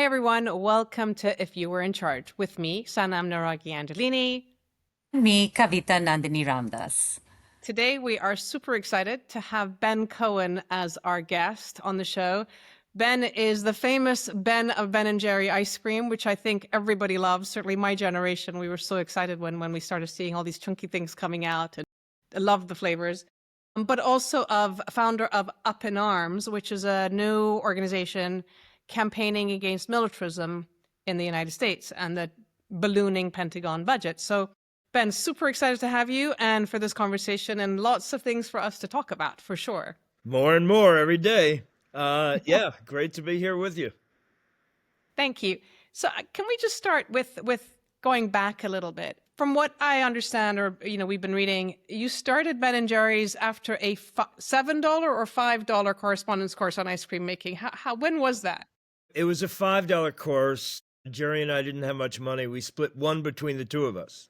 everyone. Welcome to If You Were in Charge with me, Sanam Naraghi Anderlini. Me, Kavita Nandini Ramdas. Today, we are super excited to have Ben Cohen as our guest on the show. Ben is the famous Ben of Ben and Jerry ice cream, which I think everybody loves. Certainly my generation, we were so excited when we started seeing all these chunky things coming out, and I loved the flavors. But also founder of Up in Arms, which is a new organization campaigning against militarism in the United States and the ballooning Pentagon budget. So, Ben, super excited to have you and for this conversation, and lots of things for us to talk about, for sure. More and more every day. Yeah, great to be here with you. Thank you. So can we just start with going back a little bit? From what I understand, or we've been reading, you started Ben and Jerry's after a $7 or $5 correspondence course on ice cream making. When was that? It was a $5 course. Jerry and I didn't have much money. We split one between the two of us.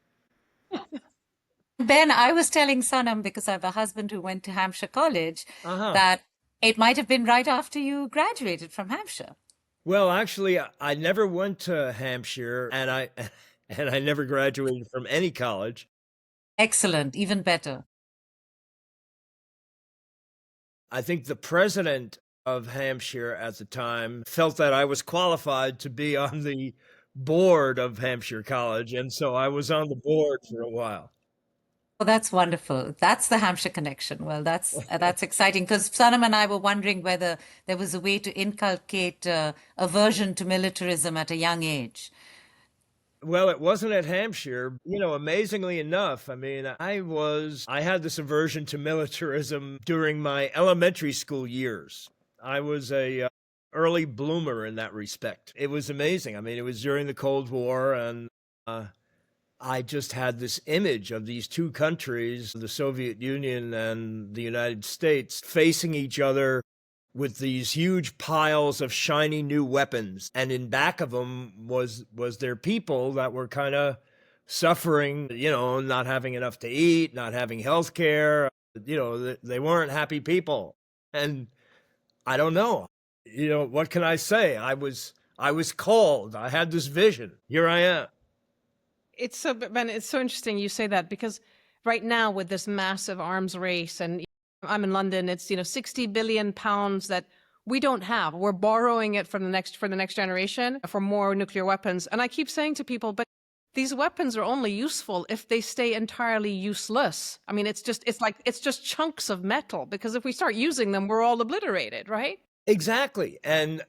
Ben, I was telling Sanam, because I have a husband who went to Hampshire College, that it might have been right after you graduated from Hampshire. Well, actually, I never went to Hampshire, and I never graduated from any college. Excellent, even better. I think the president of Hampshire at the time felt that I was qualified to be on the board of Hampshire College, and so I was on the board for a while. Well, that's wonderful. That's the Hampshire connection. Well, that's exciting, because Sanam and I were wondering whether there was a way to inculcate aversion to militarism at a young age. Well, it wasn't at Hampshire. Amazingly enough, I had this aversion to militarism during my elementary school years. I was a early bloomer in that respect. It was amazing. It was during the Cold War, and I just had this image of these two countries, the Soviet Union and the United States, facing each other with these huge piles of shiny new weapons. And in back of them was their people that were kind of suffering, not having enough to eat, not having health care. They weren't happy people. And I don't know. What can I say? I was called. I had this vision. Here I am. Ben, it's so interesting you say that, because right now with this massive arms race, and I'm in London, it's 60 billion pounds that we don't have. We're borrowing it for the next generation for more nuclear weapons. And I keep saying to people, but these weapons are only useful if they stay entirely useless. It's just chunks of metal, because if we start using them, we're all obliterated, right? Exactly. And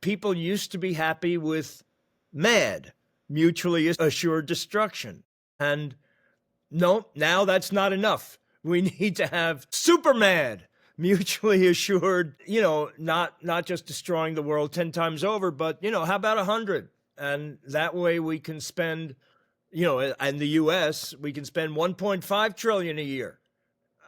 people used to be happy with MAD, mutually assured destruction. And no, now that's not enough. We need to have super MAD, mutually assured, not just destroying the world 10 times over, but, how about 100? And that way we can spend, in the US, we can spend 1.5 trillion a year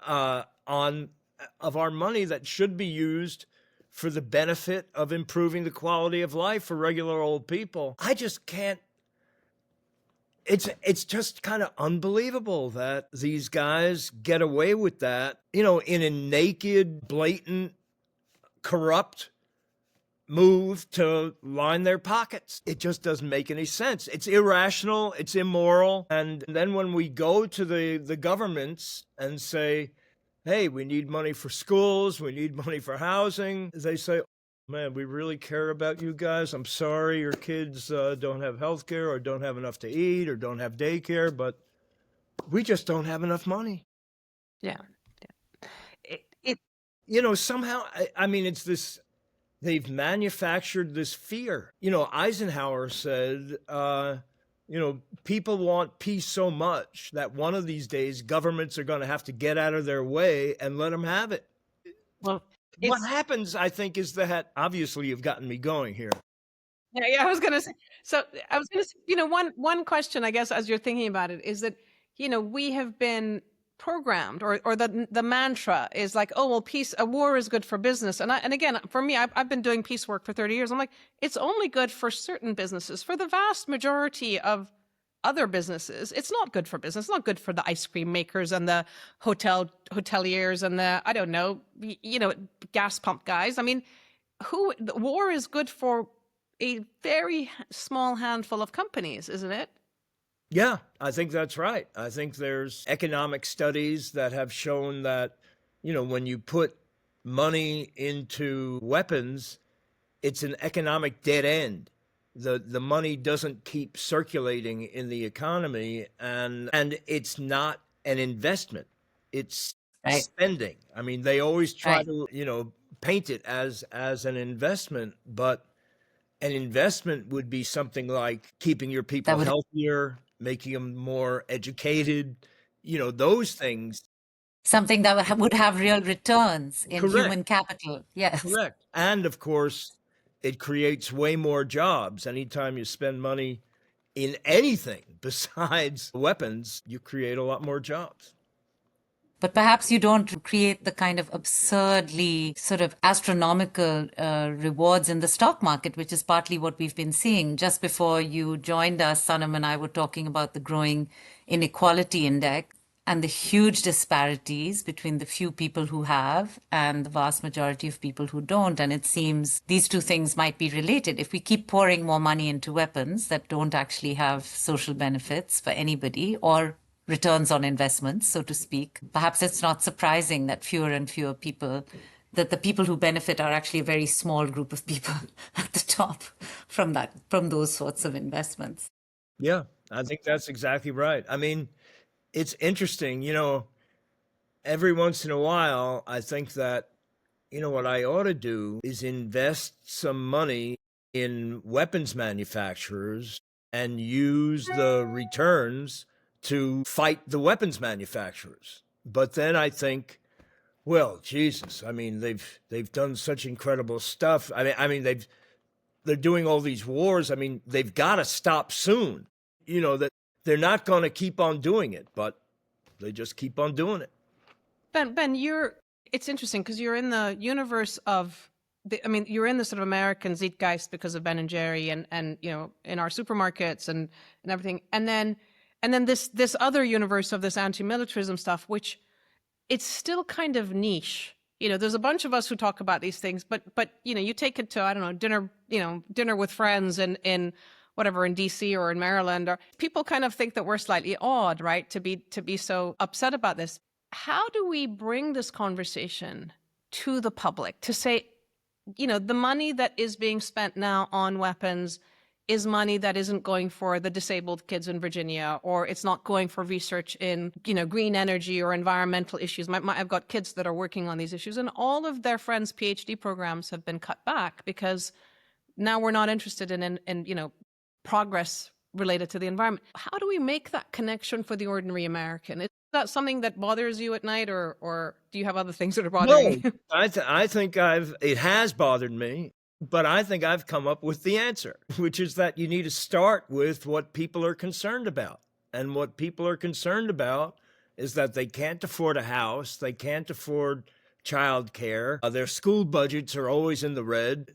of our money that should be used for the benefit of improving the quality of life for regular old people. I just can't. It's just kind of unbelievable that these guys get away with that, in a naked, blatant, corrupt move to line their pockets. It just doesn't make any sense. It's irrational, it's immoral. And then when we go to the governments and say, hey, we need money for schools, we need money for housing, they say, man, we really care about you guys. I'm sorry your kids don't have health care or don't have enough to eat or don't have daycare, but we just don't have enough money. Yeah. Somehow, it's this, they've manufactured this fear. Eisenhower said, people want peace so much that one of these days governments are going to have to get out of their way and let them have it. Well, what happens, I think, is that obviously you've gotten me going here. Yeah, I was going to say, one question, I guess, as you're thinking about it, is that, we have been programmed, or the mantra is like, oh, well, a war is good for business. And again, for me, I've been doing peace work for 30 years. I'm like, it's only good for certain businesses. For the vast majority of other businesses, it's not good for business. It's not good for the ice cream makers and the hoteliers and the, I don't know, gas pump guys. The war is good for a very small handful of companies, isn't it? Yeah, I think that's right. I think there's economic studies that have shown that, when you put money into weapons, it's an economic dead end. The money doesn't keep circulating in the economy, and it's not an investment. It's Right, spending. I mean, they always try right. to, paint it as an investment, but an investment would be something like keeping your people That would healthier, making them more educated, those things. something that would have real returns in Correct. human capital. Yes. Correct. And of course, it creates way more jobs. Anytime you spend money in anything besides weapons, you create a lot more jobs. But perhaps you don't create the kind of absurdly sort of astronomical rewards in the stock market, which is partly what we've been seeing. Just before you joined us, Sanam and I were talking about the growing inequality index and the huge disparities between the few people who have and the vast majority of people who don't. And it seems these two things might be related. If we keep pouring more money into weapons that don't actually have social benefits for anybody or returns on investments, so to speak, perhaps it's not surprising that fewer and fewer people, that the people who benefit are actually a very small group of people at the top from those sorts of investments. Yeah, I think that's exactly right. I mean, it's interesting, every once in a while, I think that, what I ought to do is invest some money in weapons manufacturers and use the returns to fight the weapons manufacturers. But then I think, well, Jesus, I mean, they've done such incredible stuff. They're doing all these wars. I mean, they've got to stop soon. That they're not going to keep on doing it, but they just keep on doing it. Ben, it's interesting because you're in the universe of you're in the sort of American zeitgeist because of Ben and Jerry and in our supermarkets and everything. And then this other universe of this anti-militarism stuff, which it's still kind of niche. There's a bunch of us who talk about these things, but you take it to, I don't know, dinner with friends in whatever, in DC or in Maryland, or people kind of think that we're slightly odd, right? To be so upset about this. How do we bring this conversation to the public to say, the money that is being spent now on weapons is money that isn't going for the disabled kids in Virginia, or it's not going for research in, green energy or environmental issues. I've got kids that are working on these issues, and all of their friends' PhD programs have been cut back because now we're not interested in progress related to the environment. How do we make that connection for the ordinary American? Is that something that bothers you at night, or do you have other things that are bothering No, you? I think it has bothered me, but I think I've come up with the answer, which is that you need to start with what people are concerned about. And what people are concerned about is that they can't afford a house, they can't afford childcare, their school budgets are always in the red.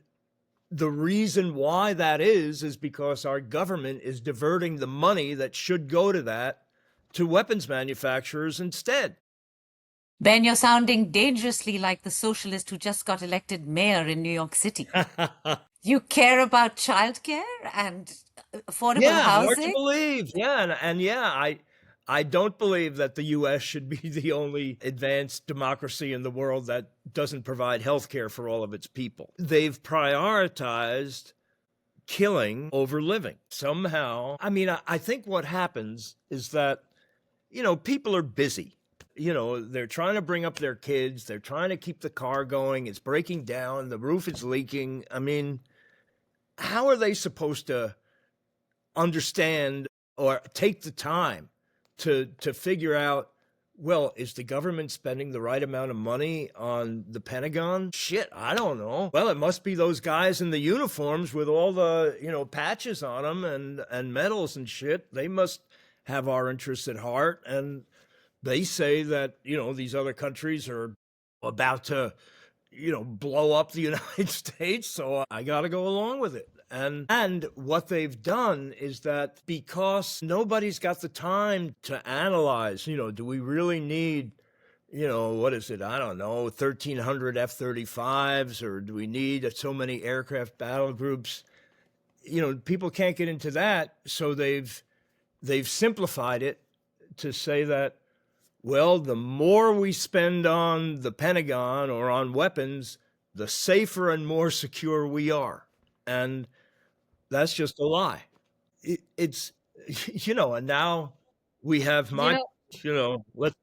The reason why that is because our government is diverting the money that should go to that to weapons manufacturers instead. Ben, you're sounding dangerously like the socialist who just got elected mayor in New York City. You care about childcare and affordable Yeah, hard to housing? believe. Yeah, and yeah, I don't believe that the US should be the only advanced democracy in the world that doesn't provide health care for all of its people. They've prioritized killing over living. Somehow, I think what happens is that, people are busy. They're trying to bring up their kids, they're trying to keep the car going, it's breaking down, the roof is leaking. How are they supposed to understand or take the time to figure out, well, is the government spending the right amount of money on the Pentagon? Shit, I don't know. Well, it must be those guys in the uniforms with all the, patches on them and medals and shit. They must have our interests at heart. And they say that, these other countries are about to, blow up the United States. So I got to go along with it. And what they've done is that because nobody's got the time to analyze, do we really need, what is it? I don't know, 1,300 F-35s, or do we need so many aircraft battle groups? people can't get into that, so they've simplified it to say that, well, the more we spend on the Pentagon or on weapons, the safer and more secure we are. And that's just a lie. It's, and now we have let's.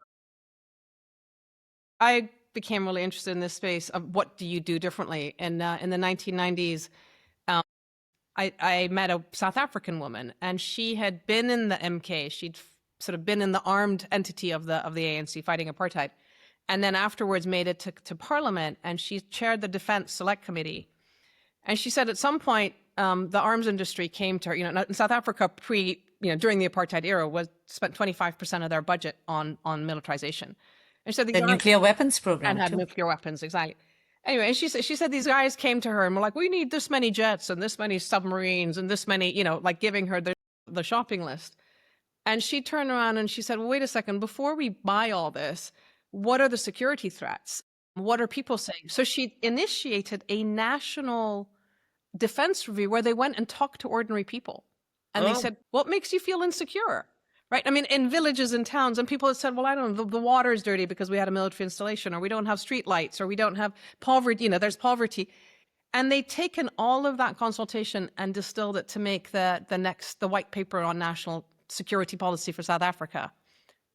I became really interested in this space of what do you do differently. And in the 1990s, I met a South African woman, and she had been in the MK. She'd sort of been in the armed entity of the ANC fighting apartheid, and then afterwards made it to Parliament, and she chaired the Defense Select Committee. And she said at some point the arms industry came to her. In South Africa during the apartheid era spent 25% of their budget on militarization. And so the nuclear weapons program and had too. nuclear weapons, exactly. Anyway, and she said these guys came to her and were like, we need this many jets and this many submarines and this many, like giving her the shopping list. And she turned around and she said, well, wait a second, before we buy all this, what are the security threats? What are people saying? So she initiated a national defense review where they went and talked to ordinary people. And they said, what makes you feel insecure? Right? I mean, in villages and towns, and people have said, well, I don't know, the water is dirty because we had a military installation, or we don't have street lights, or we don't have poverty, there's poverty. And they've taken all of that consultation and distilled it to make the white paper on national security policy for South Africa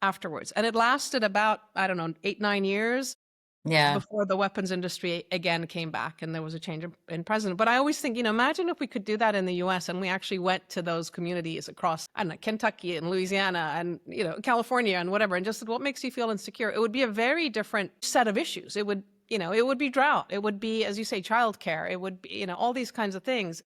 afterwards. And it lasted about, 8-9 years before the weapons industry again came back and there was a change in president. But I always think, imagine if we could do that in the US and we actually went to those communities across, Kentucky and Louisiana and, California and whatever, and just said, what makes you feel insecure? It would be a very different set of issues. It would, it would be drought. It would be, as you say, childcare. It would be, all these kinds of things.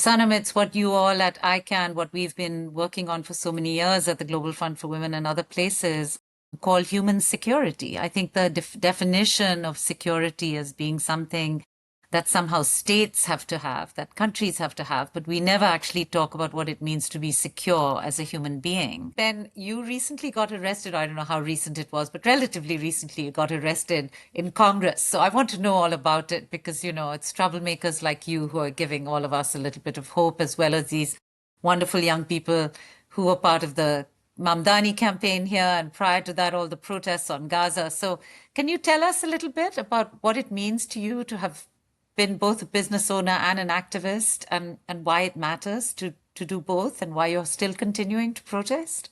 Sanam, it's what you all at ICAN, what we've been working on for so many years at the Global Fund for Women and other places, call human security. I think the definition of security as being something that somehow states have to have, that countries have to have, but we never actually talk about what it means to be secure as a human being. Ben, you recently got arrested. I don't know how recent it was, but relatively recently you got arrested in Congress. So I want to know all about it because, it's troublemakers like you who are giving all of us a little bit of hope, as well as these wonderful young people who were part of the Mamdani campaign here, and prior to that, all the protests on Gaza. So can you tell us a little bit about what it means to you to have been both a business owner and an activist, and why it matters to do both, and why you're still continuing to protest?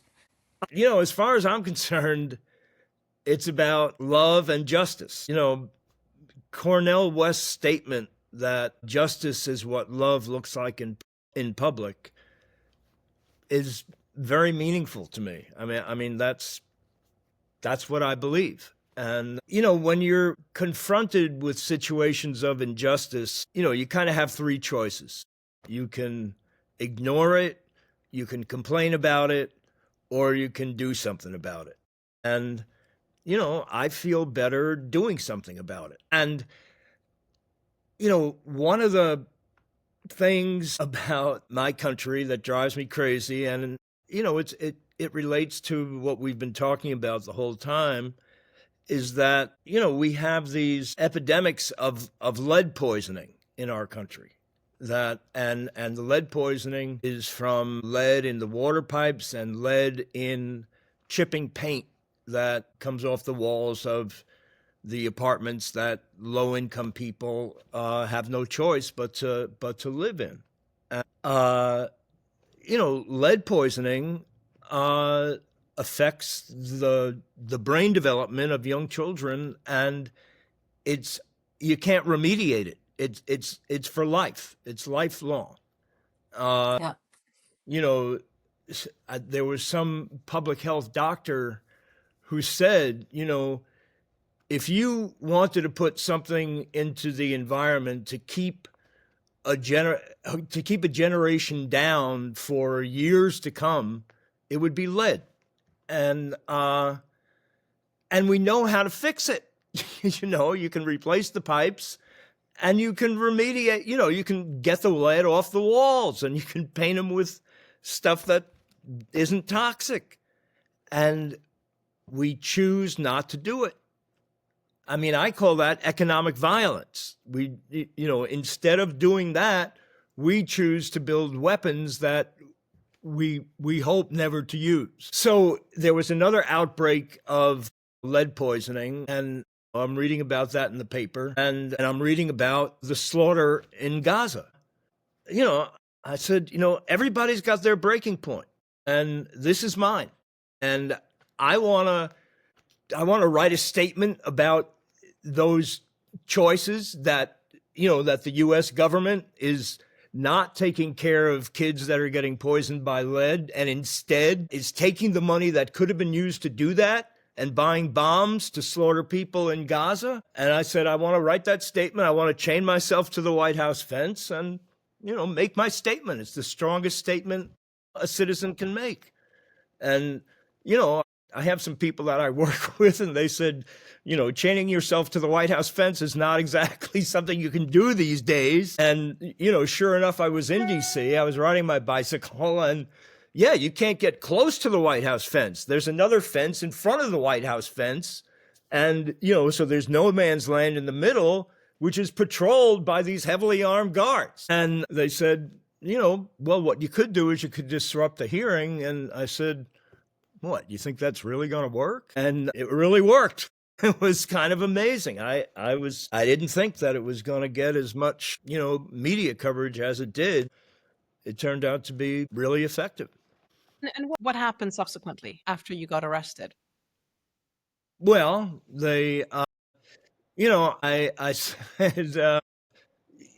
As far as I'm concerned, it's about love and justice. Cornel West's statement that justice is what love looks like in public is very meaningful to me. I mean that's what I believe. And, when you're confronted with situations of injustice, you kind of have three choices. You can ignore it, you can complain about it, or you can do something about it. And, I feel better doing something about it. And, one of the things about my country that drives me crazy, and, it relates to what we've been talking about the whole time, is that, we have these epidemics of lead poisoning in our country. And the lead poisoning is from lead in the water pipes and lead in chipping paint that comes off the walls of the apartments that low-income people have no choice but to live in. Lead poisoning affects the brain development of young children, and you can't remediate it. It's for life. It's lifelong. There was some public health doctor who said, if you wanted to put something into the environment to keep a generation down for years to come, it would be lead. And we know how to fix it. You can replace the pipes and you can remediate, you can get the lead off the walls and you can paint them with stuff that isn't toxic. And we choose not to do it. I call that economic violence. Instead of doing that, we choose to build weapons that we hope never to use. So there was another outbreak of lead poisoning, and I'm reading about that in the paper, and I'm reading about the slaughter in Gaza. You know, I said, everybody's got their breaking point, and this is mine. And I want to write a statement about those choices that, that the US government is not taking care of kids that are getting poisoned by lead, and instead is taking the money that could have been used to do that and buying bombs to slaughter people in Gaza. And I said, I want to write that statement. I want to chain myself to the White House fence and, make my statement. It's the strongest statement a citizen can make. And, I have some people that I work with, and they said, chaining yourself to the White House fence is not exactly something you can do these days. And, sure enough, I was in DC. I was riding my bicycle, and yeah, you can't get close to the White House fence. There's another fence in front of the White House fence. And, so there's no man's land in the middle, which is patrolled by these heavily armed guards. And they said, well, what you could do is you could disrupt the hearing. And I said, what, you think that's really going to work? And it really worked. It was kind of amazing. I didn't think that it was going to get as much, media coverage as it did. It turned out to be really effective. And what happened subsequently after you got arrested? Well, they, I said,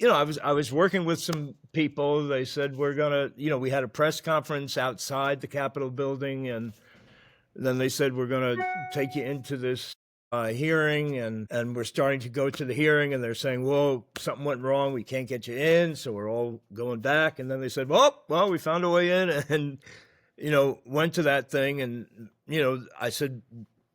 I was working with some people. They said, we're going to, we had a press conference outside the Capitol building, and then they said, we're going to take you into this hearing, and we're starting to go to the hearing, and they're saying, whoa, something went wrong. We can't get you in. So we're all going back. And then they said, well, we found a way in, and, went to that thing. And, I said,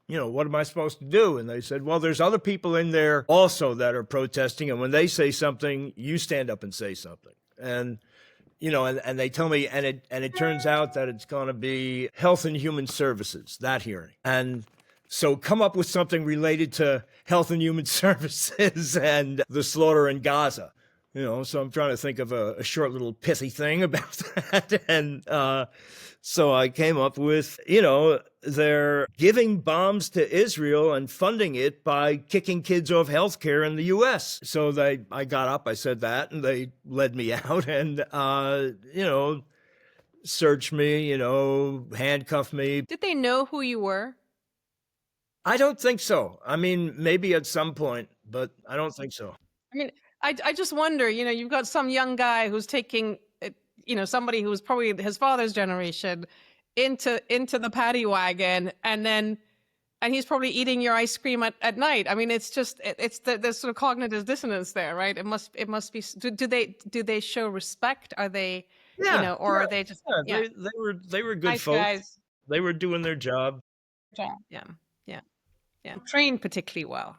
what am I supposed to do? And they said, well, there's other people in there also that are protesting. And when they say something, you stand up and say something. And, and they tell me, and it turns out that it's going to be Health and Human Services, that hearing. And so come up with something related to Health and Human Services and the slaughter in Gaza. So I'm trying to think of a short little pithy thing about that. And so I came up with, they're giving bombs to Israel and funding it by kicking kids off healthcare in the U.S. So I got up, I said that, and they led me out and, searched me, handcuffed me. Did they know who you were? I don't think so. I mean, maybe at some point, but I don't think so. I mean, I just wonder, you've got some young guy who's taking, somebody who was probably his father's generation into the paddy wagon, and he's probably eating your ice cream at night. I mean, it's just, there's sort of cognitive dissonance there, right? It must be, do they show respect? Are they, or are they just, they were good nice folks. guys. They were doing their job. Yeah. Trained particularly well.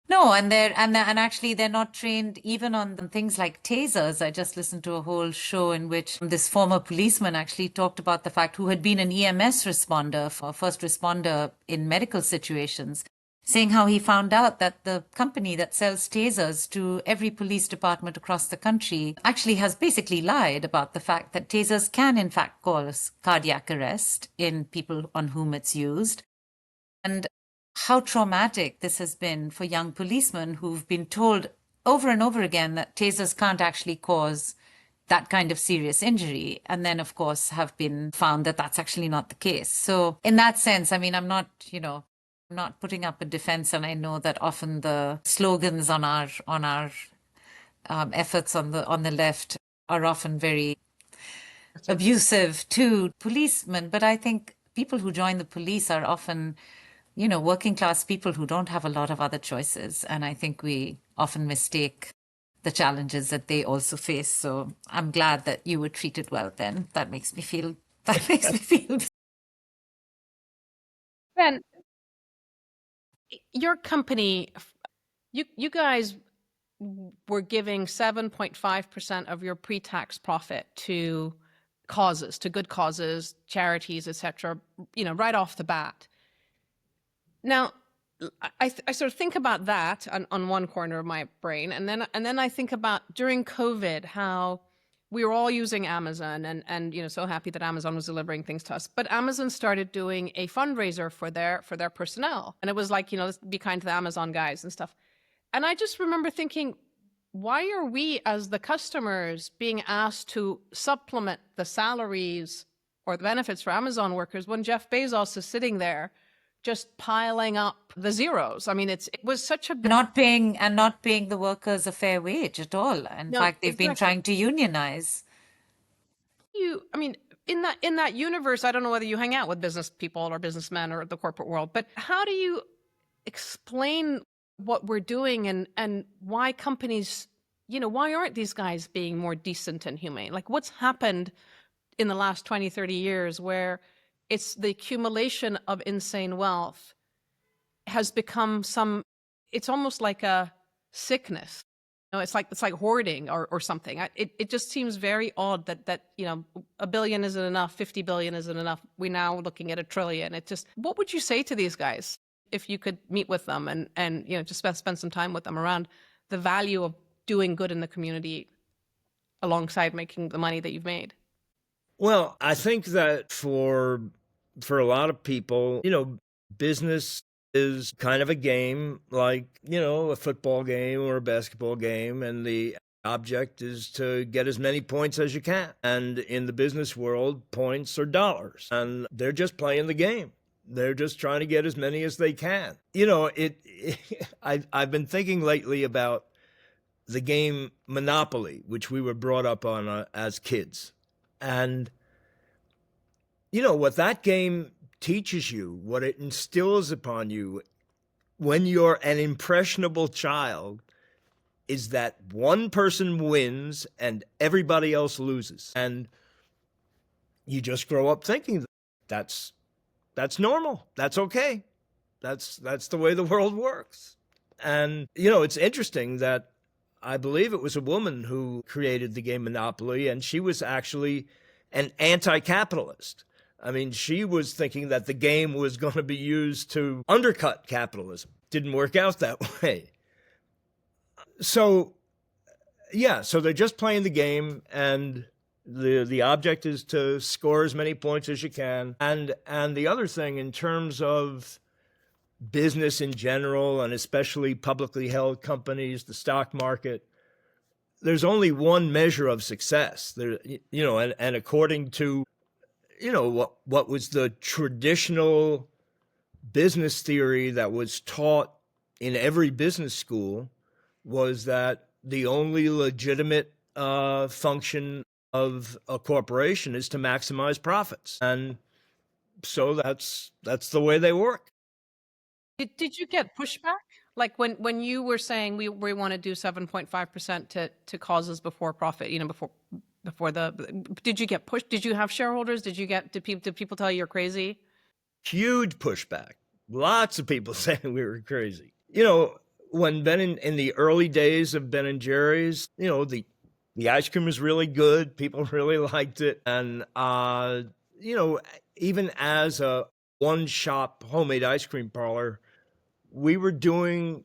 No, and actually they're not trained even on things like tasers. I just listened to a whole show in which this former policeman actually talked about the fact, who had been an EMS responder, or first responder in medical situations, saying how he found out that the company that sells tasers to every police department across the country actually has basically lied about the fact that tasers can in fact cause cardiac arrest in people on whom it's used. And how traumatic this has been for young policemen who've been told over and over again that tasers can't actually cause that kind of serious injury, and then of course have been found that that's actually not the case. So in that sense, I mean, I'm not putting up a defense, and I know that often the slogans on our efforts on the left are often very abusive to policemen, but I think people who join the police are often working class people who don't have a lot of other choices. And I think we often mistake the challenges that they also face. So I'm glad that you were treated well then. That makes me feel. Ben, your company, you guys were giving 7.5% of your pre-tax profit to causes, to good causes, charities, etc., right off the bat. Now, I sort of think about that on one corner of my brain, and then I think about during COVID how we were all using Amazon and so happy that Amazon was delivering things to us. But Amazon started doing a fundraiser for their personnel. And it was like, let's be kind to the Amazon guys and stuff. And I just remember thinking, why are we as the customers being asked to supplement the salaries or the benefits for Amazon workers when Jeff Bezos is sitting there just piling up the zeros? I mean, it was such a not paying the workers a fair wage at all. In fact, they've been trying to unionize. I mean, in that universe, I don't know whether you hang out with business people or businessmen or the corporate world, but how do you explain what we're doing and why companies, why aren't these guys being more decent and humane? Like, what's happened in the last 20, 30 years where it's the accumulation of insane wealth has become it's almost like a sickness. It's like hoarding or something. It just seems very odd that $1 billion isn't enough, 50 billion isn't enough. We're now looking at $1 trillion. What would you say to these guys if you could meet with them and just spend some time with them around the value of doing good in the community alongside making the money that you've made? Well, I think that for a lot of people, business is kind of a game like, a football game or a basketball game. And the object is to get as many points as you can. And in the business world, points are dollars. And they're just playing the game. They're just trying to get as many as they can. I've been thinking lately about the game Monopoly, which we were brought up on as kids. And, what that game teaches you, what it instills upon you when you're an impressionable child, is that one person wins and everybody else loses. And you just grow up thinking that's normal. That's okay. That's the way the world works. And, it's interesting that I believe it was a woman who created the game Monopoly, and she was actually an anti-capitalist. I mean, she was thinking that the game was going to be used to undercut capitalism. Didn't work out that way. So, so they're just playing the game, and the object is to score as many points as you can. And the other thing, in terms of business in general, and especially publicly held companies, the stock market, there's only one measure of success. And according to what was the traditional business theory that was taught in every business school, was that the only legitimate function of a corporation is to maximize profits. And so that's the way they work. Did you get pushback? Like when you were saying we want to do 7.5% to causes before profit, before did you get pushed? Did you have shareholders? Did people tell you you're crazy? Huge pushback. Lots of people saying we were crazy. When in the early days of Ben and Jerry's, the ice cream was really good. People really liked it. And, even as a one-shop homemade ice cream parlor, we were doing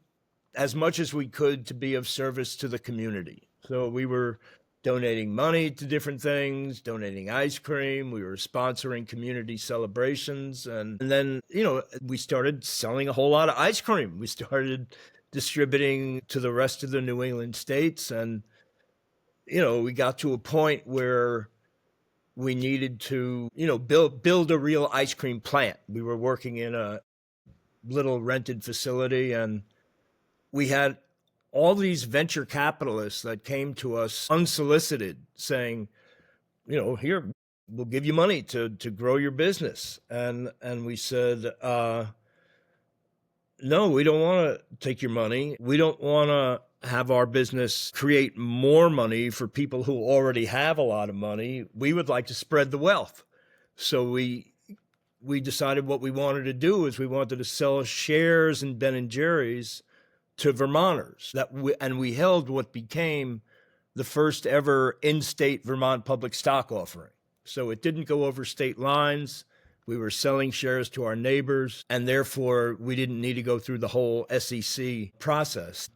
as much as we could to be of service to the community. So we were donating money to different things, donating ice cream. We were sponsoring community celebrations. And then, we started selling a whole lot of ice cream. We started distributing to the rest of the New England states. And, we got to a point where we needed to, build a real ice cream plant. We were working in a little rented facility, and we had all these venture capitalists that came to us unsolicited saying, here, we'll give you money to grow your business. And we said, no, we don't want to take your money. We don't want to have our business create more money for people who already have a lot of money. We would like to spread the wealth. So we decided what we wanted to do is we wanted to sell shares in Ben & Jerry's to Vermonters. And we held what became the first ever in-state Vermont public stock offering. So it didn't go over state lines. We were selling shares to our neighbors, and therefore we didn't need to go through the whole SEC process.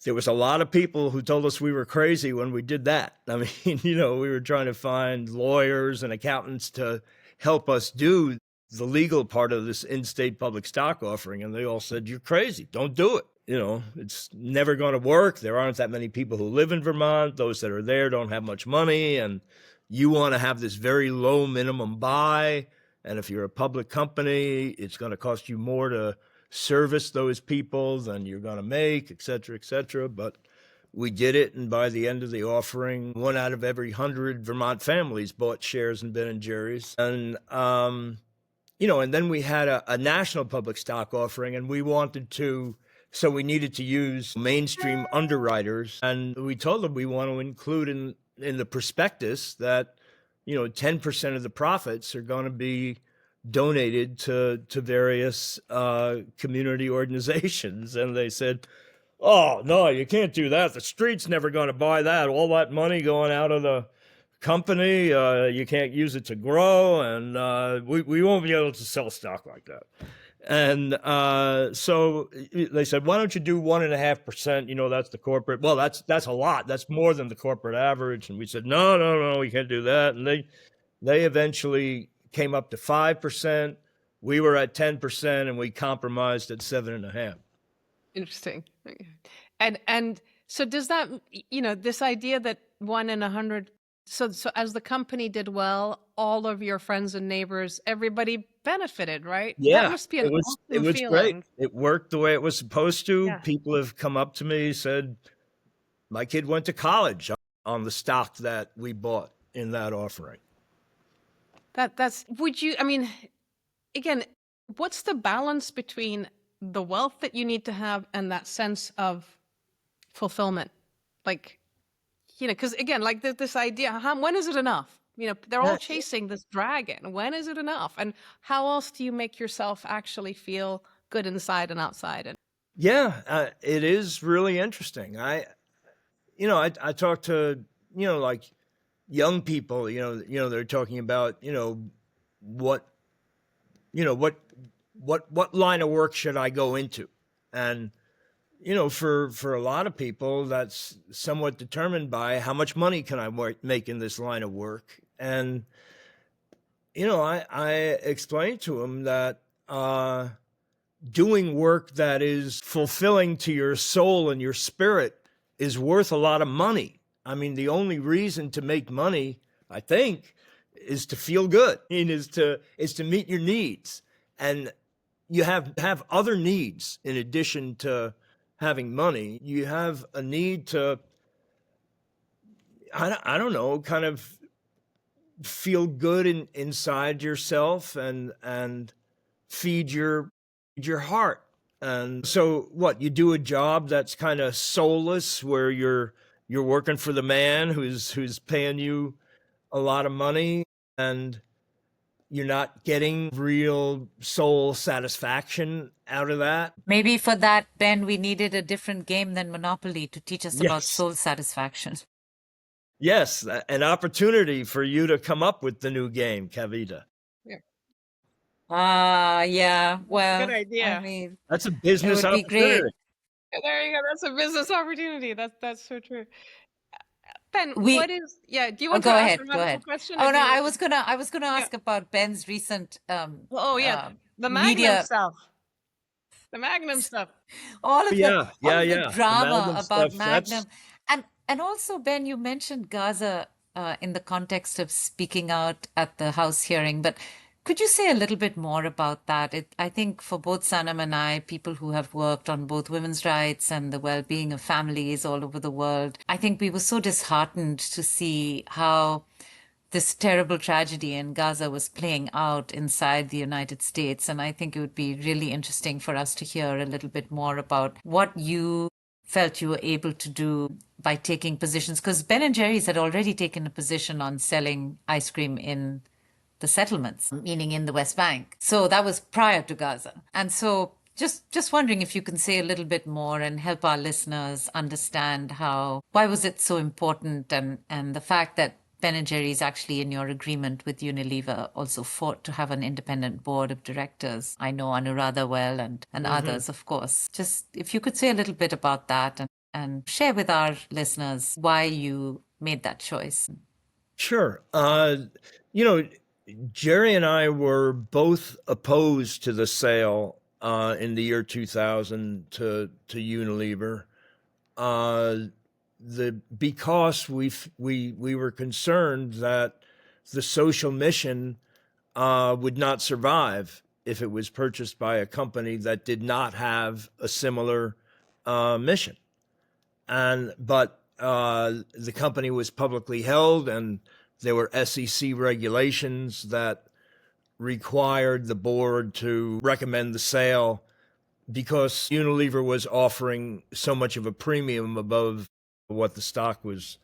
there was a lot of people who told us we were crazy when we did that. I mean, we were trying to find lawyers and accountants to help us do the legal part of this in-state public stock offering. And they all said, you're crazy. Don't do it. It's never going to work. There aren't that many people who live in Vermont. Those that are there don't have much money. And you want to have this very low minimum buy. And if you're a public company, it's going to cost you more to service those people than you're going to make, et cetera, et cetera. But we did it. And by the end of the offering, 1 out of every 100 Vermont families bought shares in Ben & Jerry's. And, and then we had a national public stock offering, and so we needed to use mainstream underwriters. And we told them we want to include in the prospectus that, 10% of the profits are going to be donated to various community organizations. And they said, oh, no, you can't do that. The street's never going to buy that. All that money going out of the company, you can't use it to grow, and we won't be able to sell stock like that. And so they said, why don't you do 1.5%? That's the corporate. Well, that's a lot. That's more than the corporate average. And we said, no, we can't do that. And they eventually came up to 5%. We were at 10%, and we compromised at 7.5%. Interesting. And so does that, this idea that 1 in 100, so as the company did well, all of your friends and neighbors, everybody benefited, right? Yeah, that must be an awesome it was feeling. Great. It worked the way it was supposed to. Yeah. People have come up to me, said, my kid went to college on the stock that we bought in that offering. Again, what's the balance between the wealth that you need to have and that sense of fulfillment? Because again, this idea, when is it enough? They're all chasing this dragon. When is it enough? And how else do you make yourself actually feel good inside and outside? Yeah, it is really interesting. I talk to, young people, they're talking about, what line of work should I go into? And, for a lot of people, that's somewhat determined by how much money can I make in this line of work. And, I explained to them that doing work that is fulfilling to your soul and your spirit is worth a lot of money. I mean, the only reason to make money, I think, is to feel good, is to meet your needs. And you have other needs in addition to having money. You have a need to, I don't know, kind of feel good inside yourself and feed your heart. And so what, you do a job that's kind of soulless, where you're working for the man who's paying you a lot of money, and you're not getting real soul satisfaction out of that. Maybe for that, Ben, we needed a different game than Monopoly to teach us about soul satisfaction. Yes, an opportunity for you to come up with the new game, Kavita. Yeah. Well, good idea. I mean, that's a business it would be opportunity. great. There you go. That's a business opportunity. That's so true. Ben, do you want to ask another question? Oh no, I was gonna ask about Ben's recent the Magnum media stuff. The Magnum stuff. All of the drama the about stuff, Magnum. And also, Ben, you mentioned Gaza in the context of speaking out at the House hearing, but could you say a little bit more about that? I think for both Sanam and I, people who have worked on both women's rights and the well-being of families all over the world, I think we were so disheartened to see how this terrible tragedy in Gaza was playing out inside the United States. And I think it would be really interesting for us to hear a little bit more about what you felt you were able to do by taking positions, because Ben & Jerry's had already taken a position on selling ice cream in the settlements, meaning in the West Bank. So that was prior to Gaza. And so just wondering if you can say a little bit more and help our listeners understand why was it so important, and the fact that Ben & Jerry's actually in your agreement with Unilever also fought to have an independent board of directors. I know Anuradha well and others, of course. Just if you could say a little bit about that and share with our listeners why you made that choice. Sure. You know, Jerry and I were both opposed to the sale in the year 2000 to Unilever. Because we were concerned that the social mission would not survive if it was purchased by a company that did not have a similar mission. But the company was publicly held, and there were SEC regulations that required the board to recommend the sale because Unilever was offering so much of a premium above what the stock was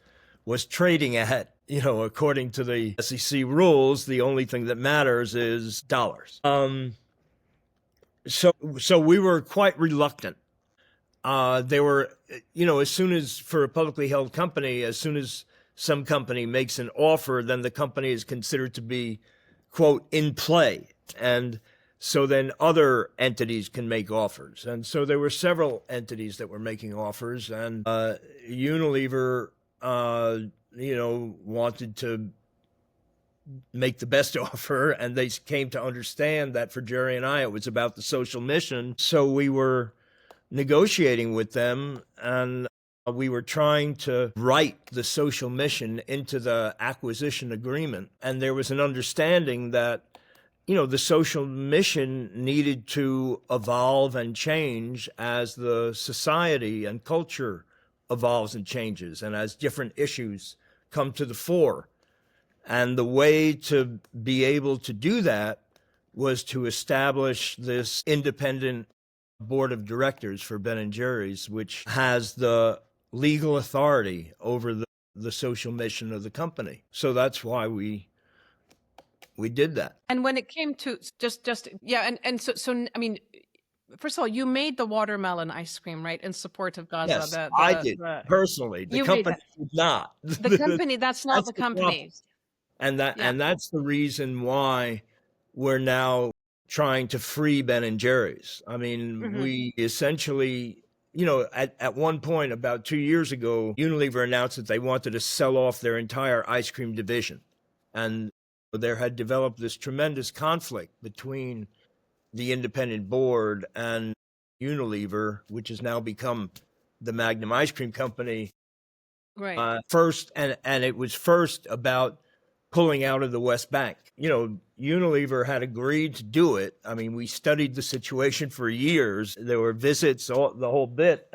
trading at. You know, according to the SEC rules, the only thing that matters is dollars. So we were quite reluctant. They were, you know, as soon as, for a publicly held company, as soon as some company makes an offer, then the company is considered to be, quote, in play. And so then other entities can make offers. And so there were several entities that were making offers, and Unilever, you know, wanted to make the best offer, and they came to understand that for Jerry and I, it was about the social mission. So we were negotiating with them, and we were trying to write the social mission into the acquisition agreement. And there was an understanding that, you know, the social mission needed to evolve and change as the society and culture evolves and changes, and as different issues come to the fore. And the way to be able to do that was to establish this independent board of directors for Ben & Jerry's, which has the legal authority over the social mission of the company. So that's why we did that. And when it came to so I mean, first of all, you made the watermelon ice cream, right, in support of Gaza. Yes, I did personally. The company did not. The company, that's not the company. And that's the reason why we're now trying to free Ben & Jerry's. I mean, we essentially, you know, at one point about 2 years ago, Unilever announced that they wanted to sell off their entire ice cream division. And there had developed this tremendous conflict between the independent board and Unilever, which has now become the Magnum Ice Cream Company. Right. First, and it was first about pulling out of the West Bank. You know, Unilever had agreed to do it. I mean, we studied the situation for years. There were visits, the whole bit.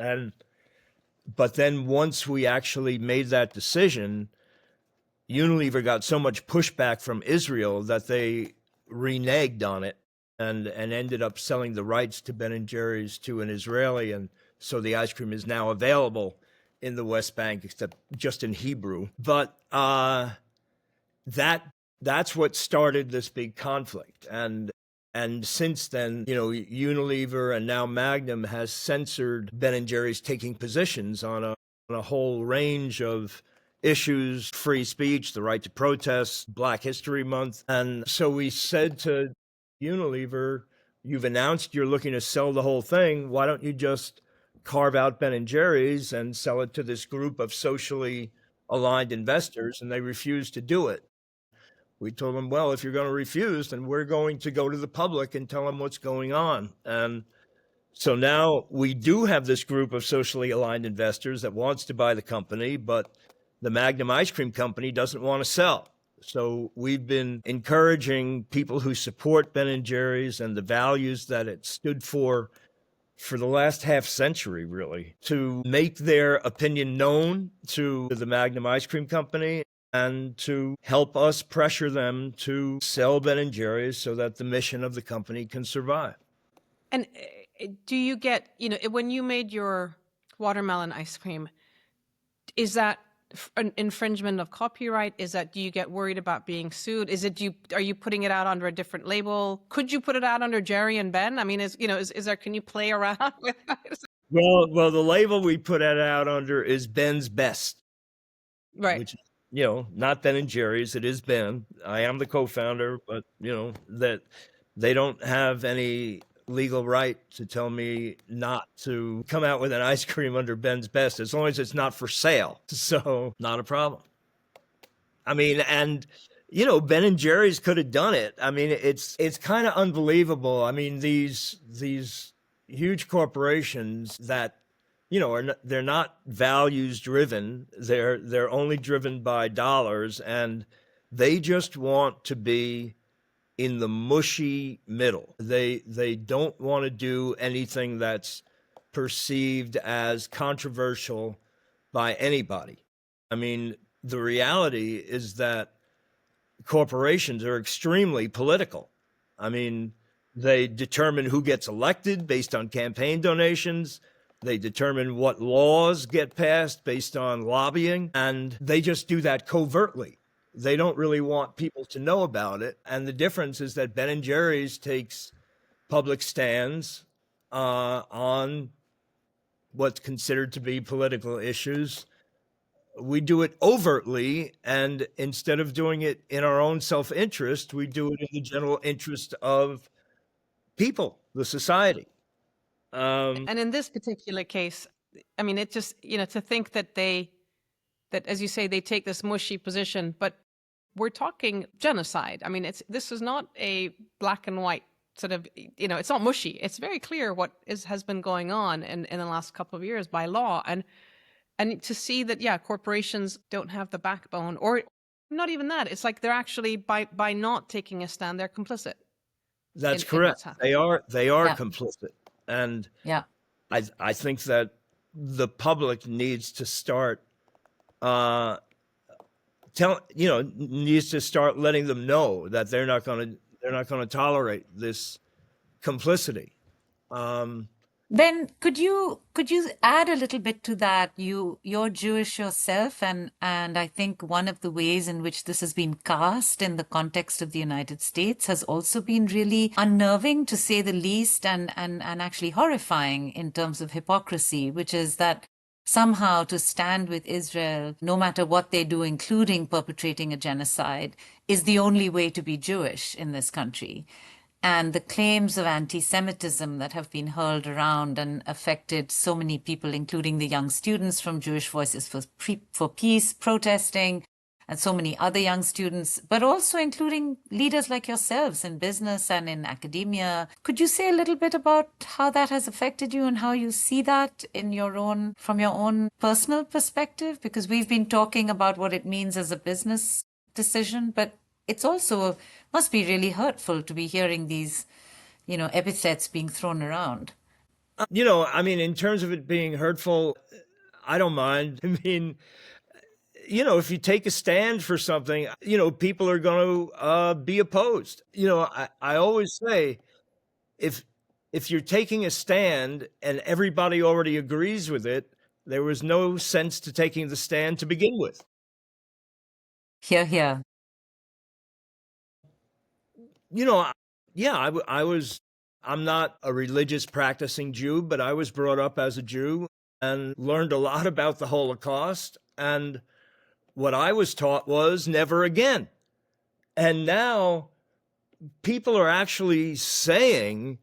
But then once we actually made that decision, Unilever got so much pushback from Israel that they reneged on it and ended up selling the rights to Ben & Jerry's to an Israeli. And so the ice cream is now available in the West Bank, except just in Hebrew. But that's what started this big conflict. And since then, you know, Unilever and now Magnum has censored Ben & Jerry's taking positions on a whole range of issues: free speech, the right to protest, Black History Month. And so we said to Unilever, you've announced you're looking to sell the whole thing. Why don't you just carve out Ben & Jerry's and sell it to this group of socially aligned investors? And they refused to do it. We told them, well, if you're going to refuse, then we're going to go to the public and tell them what's going on. And so now we do have this group of socially aligned investors that wants to buy the company, but the Magnum Ice Cream Company doesn't want to sell. So we've been encouraging people who support Ben & Jerry's and the values that it stood for the last half century, really, to make their opinion known to the Magnum Ice Cream Company and to help us pressure them to sell Ben & Jerry's so that the mission of the company can survive. And do you get, you know, when you made your watermelon ice cream, is that an infringement of copyright? Is that, do you get worried about being sued? Are you putting it out under a different label? Could you put it out under Jerry and Ben? I mean, is there, can you play around with that? Well, the label we put it out under is Ben's Best. Right. Which, you know, not Ben & Jerry's, it is Ben. I am the co-founder, but, you know, that they don't have any legal right to tell me not to come out with an ice cream under Ben's Best, as long as it's not for sale. So not a problem. I mean, and Ben and Jerry's could have done it. I mean, it's kind of unbelievable. I mean, these huge corporations that they're not values driven. They're only driven by dollars, and they just want to be in the mushy middle. They don't want to do anything that's perceived as controversial by anybody. I mean, the reality is that corporations are extremely political. I mean, they determine who gets elected based on campaign donations. They determine what laws get passed based on lobbying, and they just do that covertly. They don't really want people to know about it. And the difference is that Ben and Jerry's takes public stands on what's considered to be political issues. We do it overtly, and instead of doing it in our own self-interest, we do it in the general interest of people, the society. And in this particular case, I mean, it just, to think that that, as you say, they take this mushy position, but we're talking genocide. I mean, this is not a black and white sort of, it's not mushy. It's very clear what has been going on in the last couple of years by law. And to see that, corporations don't have the backbone, or not even that. It's like they're actually, by not taking a stand, they're complicit. That's correct. They are Yeah. complicit. And Yeah. I think that the public needs to start needs to start letting them know that they're not going to tolerate this complicity. Ben, could you add a little bit to that? You're Jewish yourself, and I think one of the ways in which this has been cast in the context of the United States has also been really unnerving, to say the least, and actually horrifying in terms of hypocrisy, which is that somehow to stand with Israel, no matter what they do, including perpetrating a genocide, is the only way to be Jewish in this country. And the claims of anti-Semitism that have been hurled around and affected so many people, including the young students from Jewish Voices for Peace protesting, and so many other young students, but also including leaders like yourselves in business and in academia. Could you say a little bit about how that has affected you and how you see that from your own personal perspective? Because we've been talking about what it means as a business decision, but it's also must be really hurtful to be hearing these, epithets being thrown around. I mean, in terms of it being hurtful, I don't mind. I mean, if you take a stand for something, people are going to be opposed. I always say, if you're taking a stand and everybody already agrees with it, there was no sense to taking the stand to begin with. Hear, hear. I'm not a religious practicing Jew, but I was brought up as a Jew and learned a lot about the Holocaust. And what I was taught was never again. And now people are actually saying,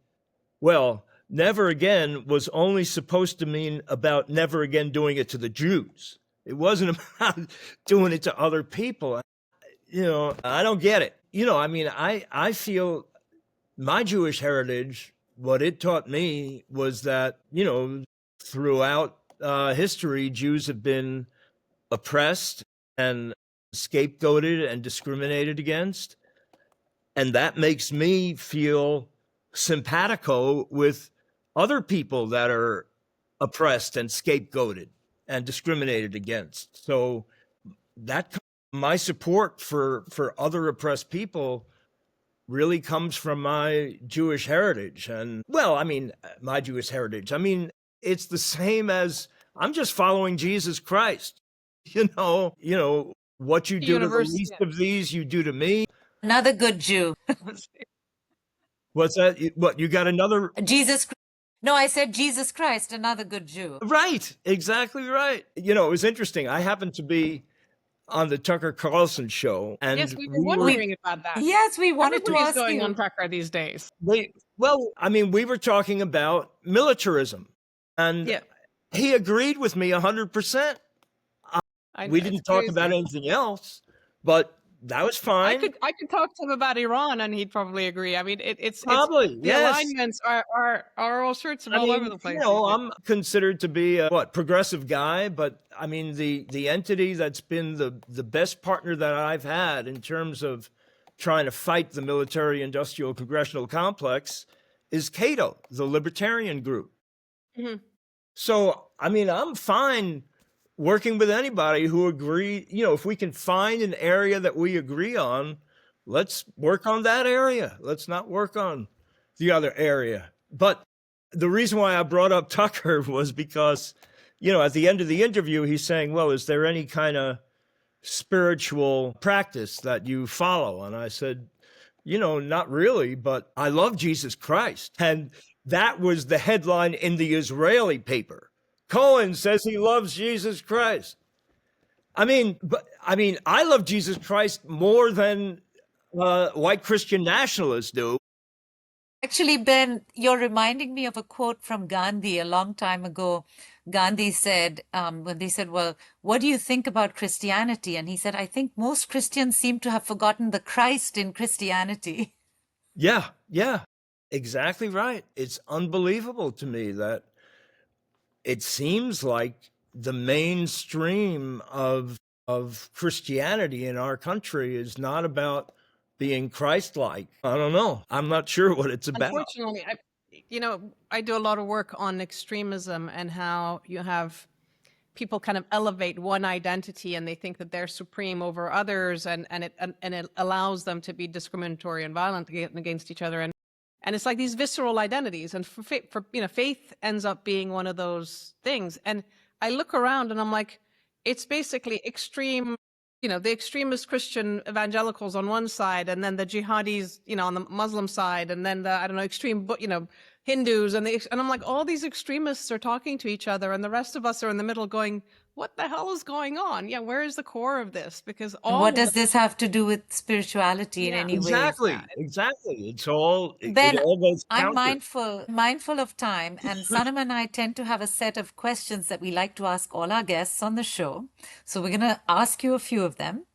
well, never again was only supposed to mean about never again doing it to the Jews. It wasn't about doing it to other people. I don't get it. I mean, I feel my Jewish heritage, what it taught me was that, throughout history, Jews have been oppressed and scapegoated and discriminated against. And that makes me feel simpatico with other people that are oppressed and scapegoated and discriminated against. So that my support for other oppressed people really comes from my Jewish heritage. And well, I mean, my Jewish heritage, I mean, it's the same as I'm just following Jesus Christ. What you do to the least of these, you do to me. Another good Jew. What's that? What, you got another? Jesus. No, I said Jesus Christ, another good Jew. Right. Exactly right. It was interesting. I happened to be on the Tucker Carlson show, and Yes, we were we were wondering about that. Yes, we wanted to Everybody's ask going you. on Tucker these days. well, I mean, we were talking about militarism, and Yeah, he agreed with me 100%. We it's didn't talk about crazy. anything else, but that was fine. I could talk to him about Iran, and he'd probably agree. I mean, it's Probably, the yes. alignments are all sorts of I all over mean, the place these days. I'm considered to be a progressive guy, but I mean the entity that's been the best partner that I've had in terms of trying to fight the military-industrial congressional complex is Cato, the libertarian group. Mhm. So, I mean, I'm fine working with anybody who agree, if we can find an area that we agree on, let's work on that area. Let's not work on the other area. But the reason why I brought up Tucker was because, at the end of the interview, he's saying, well, is there any kind of spiritual practice that you follow? And I said, not really, but I love Jesus Christ. And that was the headline in the Israeli paper. Cohen says he loves Jesus Christ. I mean, I love Jesus Christ more than white Christian nationalists do. Actually, Ben, you're reminding me of a quote from Gandhi a long time ago. Gandhi said, when they said, well, what do you think about Christianity? And he said, I think most Christians seem to have forgotten the Christ in Christianity. Yeah, exactly right. It's unbelievable to me that it seems like the mainstream of Christianity in our country is not about being Christ-like. I don't know. I'm not sure what it's about. Unfortunately, I do a lot of work on extremism and how you have people kind of elevate one identity and they think that they're supreme over others, and it allows them to be discriminatory and violent against each other, and it's like these visceral identities, and for faith ends up being one of those things. And I look around and I'm like, it's basically extreme, the extremist Christian evangelicals on one side, and then the jihadis, on the Muslim side, and then the, I don't know, extreme, Hindus, and I'm like, all these extremists are talking to each other, and the rest of us are in the middle going, what the hell is going on? Yeah, where is the core of this? Because And all what of does it, this have to do with spirituality in yeah, any way? Exactly. It's all, Ben, it all goes I'm counter. mindful of time, and Sanam and I tend to have a set of questions that we like to ask all our guests on the show. So we're going to ask you a few of them.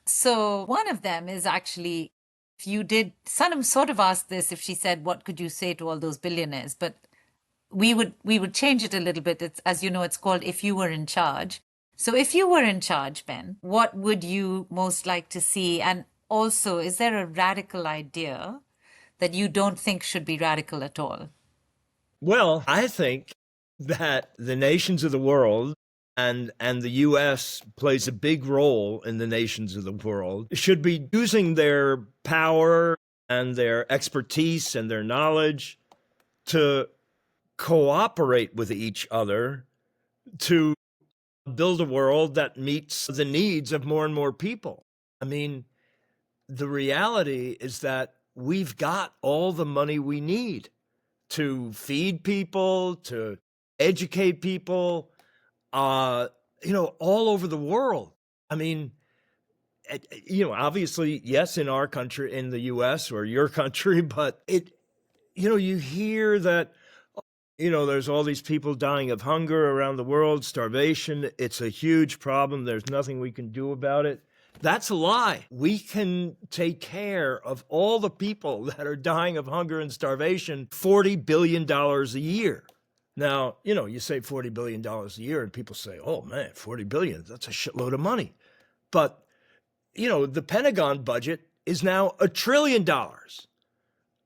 So one of them is actually, if you did, Sanam sort of asked this if she said, what could you say to all those billionaires? But we would change it a little bit. It's, as you know, it's called If You Were in Charge. So if you were in charge, Ben, what would you most like to see? And also, is there a radical idea that you don't think should be radical at all? Well, I think that the nations of the world and the US plays a big role in the nations of the world should be using their power and their expertise and their knowledge to cooperate with each other to build a world that meets the needs of more and more people. I mean, the reality is that we've got all the money we need to feed people, to educate people, all over the world. I mean, obviously, yes, in our country, in the US or your country, but you hear that, there's all these people dying of hunger around the world, starvation. It's a huge problem. There's nothing we can do about it. That's a lie. We can take care of all the people that are dying of hunger and starvation, $40 billion a year. Now, you say $40 billion a year and people say, oh man, 40 billion, that's a shitload of money. But, the Pentagon budget is now $1 trillion.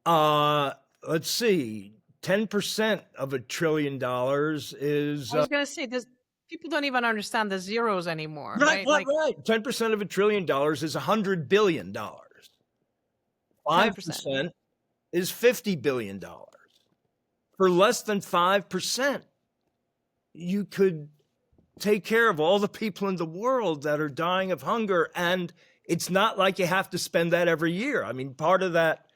Let's see, 10% of $1 trillion is I was going to say, people don't even understand the zeros anymore, right. right? Like 10% of $1 trillion is $100 billion. 10%. 5% is $50 billion. For less than 5%, you could take care of all the people in the world that are dying of hunger. And it's not like you have to spend that every year. I mean, part of that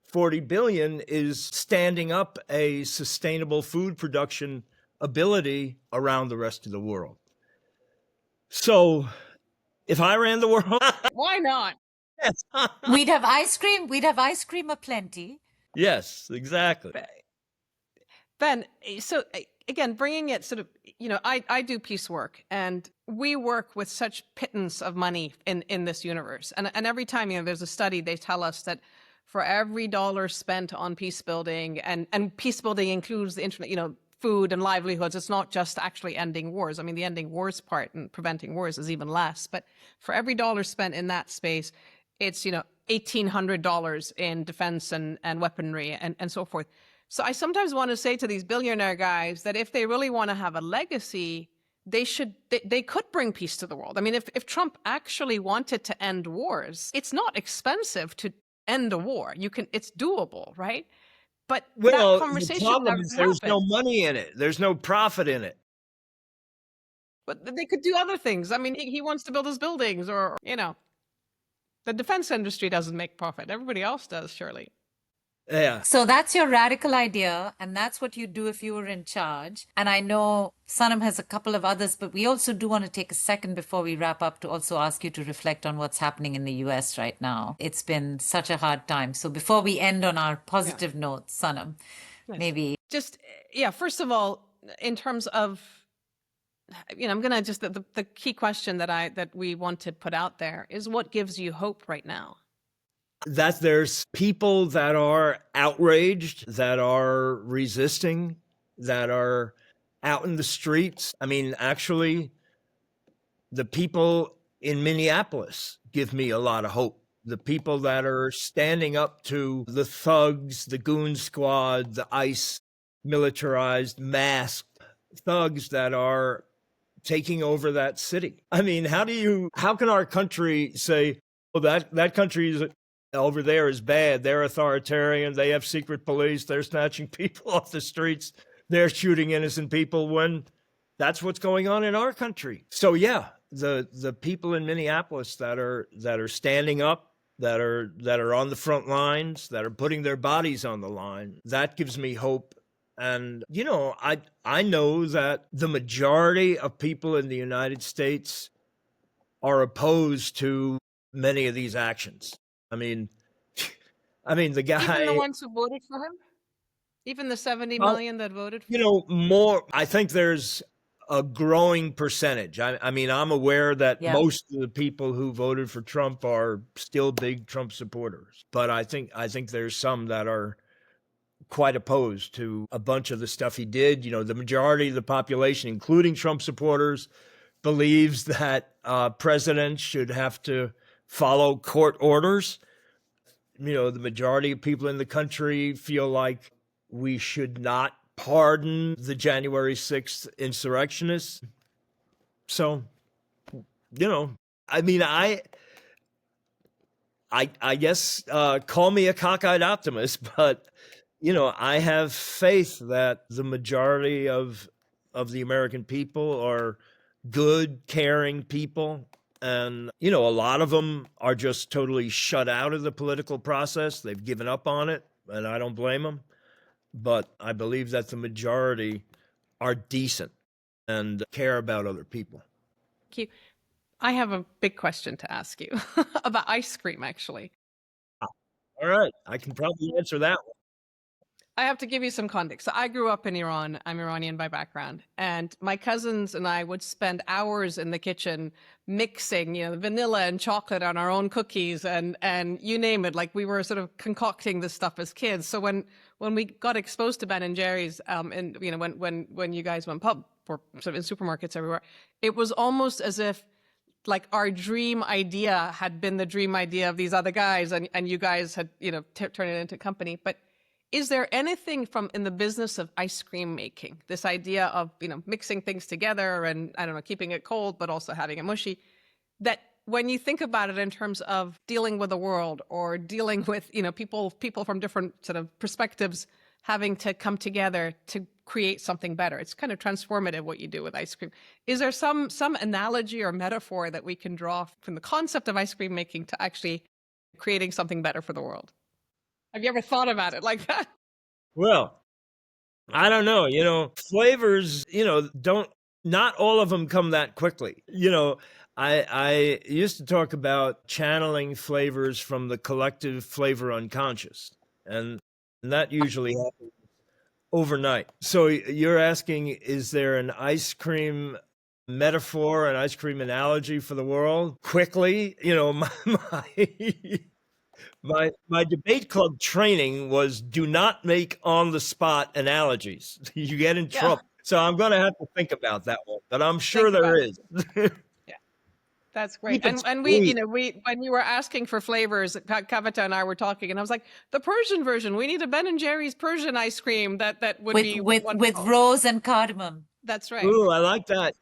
40 billion is standing up a sustainable food production ability around the rest of the world. So, If I ran the world, Why not? yes. We'd have ice cream. We'd have ice cream aplenty. Yes, exactly. Ben, so again, bringing it sort of, I do peace work, and we work with such pittance of money in this universe. And every time, there's a study, they tell us that for every dollar spent on peace building, and peace building includes the internet, food and livelihoods. It's not just actually ending wars. I mean, the ending wars part and preventing wars is even less. But for every dollar spent in that space, it's, $1,800 in defense and weaponry and so forth. So I sometimes want to say to these billionaire guys that if they really want to have a legacy, they could bring peace to the world. I mean, if Trump actually wanted to end wars, it's not expensive to end a war. It's doable, right? But Well, that the conversation problem never is there's no happened. money in it. There's no profit in it. But they could do other things. I mean, he wants to build his buildings, or the defense industry doesn't make profit. Everybody else does, surely. Yeah. So that's your radical idea, and that's what you do if you were in charge. And I know Sanam has a couple of others, but we also do want to take a second before we wrap up to also ask you to reflect on what's happening in the US right now. It's been such a hard time. So before we end on our positive note, Sanam, maybe. Just, first of all, in terms of, I'm going to just, the key question that we want to put out there is, what gives you hope right now? That there's people that are outraged, that are resisting, that are out in the streets. I mean, actually, the people in Minneapolis give me a lot of hope. The people that are standing up to the thugs, the goon squad, the ICE militarized, masked thugs that are taking over that city. I mean, how can our country say, well, that country is over there is bad. They're authoritarian. They have secret police. They're snatching people off the streets. They're shooting innocent people, when that's what's going on in our country. So yeah, the people in Minneapolis that are standing up, that are on the front lines, that are putting their bodies on the line, that gives me hope. And I know that the majority of people in the United States are opposed to many of these actions. I mean, the guy. Even the ones who voted for him? Even the 70 million that voted for him? More. I think there's a growing percentage. I mean, I'm aware that most of the people who voted for Trump are still big Trump supporters. But I think there's some that are quite opposed to a bunch of the stuff he did. The majority of the population, including Trump supporters, believes that presidents should have to follow court orders. The majority of people in the country feel like we should not pardon the January 6th insurrectionists. So, I mean, I guess call me a cockeyed optimist, but I have faith that the majority of the American people are good, caring people. And, a lot of them are just totally shut out of the political process. They've given up on it, and I don't blame them. But I believe that the majority are decent and care about other people. Thank you. I have a big question to ask you about ice cream, actually. All right. I can probably answer that one. I have to give you some context. So I grew up in Iran. I'm Iranian by background. And my cousins and I would spend hours in the kitchen mixing, vanilla and chocolate on our own cookies and you name it. Like, we were sort of concocting this stuff as kids. So when we got exposed to Ben and Jerry's, and when you guys went pub or sort of in supermarkets everywhere, it was almost as if like our dream idea had been the dream idea of these other guys, and you guys had turned it into company. But is there anything in the business of ice cream making, this idea of, mixing things together and, I don't know, keeping it cold, but also having it mushy, that when you think about it in terms of dealing with the world or dealing with, people from different sort of perspectives having to come together to create something better, it's kind of transformative what you do with ice cream. Is there some analogy or metaphor that we can draw from the concept of ice cream making to actually creating something better for the world? Have you ever thought about it like that? Well, I don't know. Flavors, not all of them come that quickly. I used to talk about channeling flavors from the collective flavor unconscious, and that usually happens overnight. So you're asking, is there an ice cream metaphor, an ice cream analogy for the world? Quickly, my debate club training was do not make on the spot analogies. You get in trouble. So I'm going to have to think about that one, but I'm sure there is. Yeah, that's great. Keep it And we, sweet. when you were asking for flavors, Kavita and I were talking, and I was like, the Persian version. We need a Ben and Jerry's Persian ice cream that would be with wonderful. rose and cardamom. That's right. Ooh, I like that.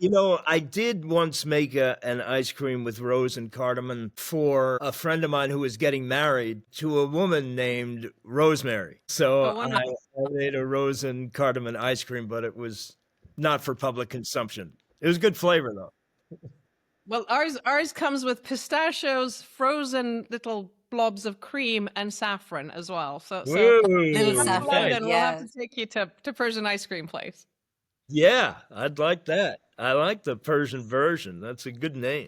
I did once make an ice cream with rose and cardamom for a friend of mine who was getting married to a woman named Rosemary. So Oh, I made a rose and cardamom ice cream, but it was not for public consumption. It was good flavor, though. Well, ours comes with pistachios, frozen little blobs of cream, and saffron as well. So Little come to saffron, London, we'll have yes. to take you to Persian ice cream place. Yeah, I'd like that. I like the Persian version. That's a good name.